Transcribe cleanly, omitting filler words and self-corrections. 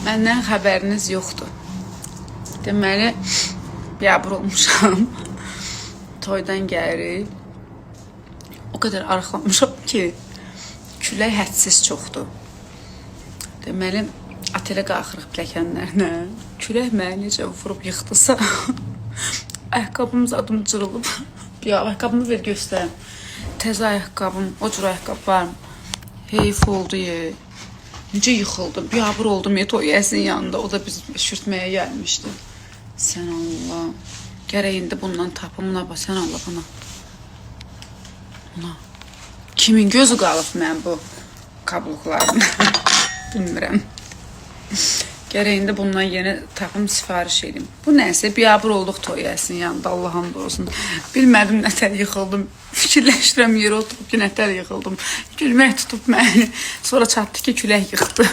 Məndən xəbəriniz yoxdur. Deməli, biabır olmuşam. Toydan gəlib. O qədər arıqlamışam ki, külək hədsiz çoxdur. Deməli, otelə qalxırıq pilləkənlərlə. Külək məni necə vurub yıxdısa, ayaqqabım zadım cırılıb. Ya, ayaqqabımı ver göstərim. Təzə ayaqqabım, o cür ayaqqabı var. Heyf oldu ye. Necə yıxıldı, biabır oldum ya toyəsin yanında. O da biz şürtməyə gəlmişdi. Sən Allah. Gərək indi bundan tapım. Buna bax, sən Allah buna. Buna. Kimin gözü qalıb mən bu kabloqlarım? Bilmirəm. Gərək indi bundan yeni tapım sifariş edeyim. Bu nəsə, biabır olduq toyəsin yanında, Allah'ım doğrusun. Bilmədim nətər yıxıldım. Fikirləşdirəm yerə oturub ki, nətər yıxıldım. Gülmək tutub məni. Sonra çatdı ki, külək yıxdı.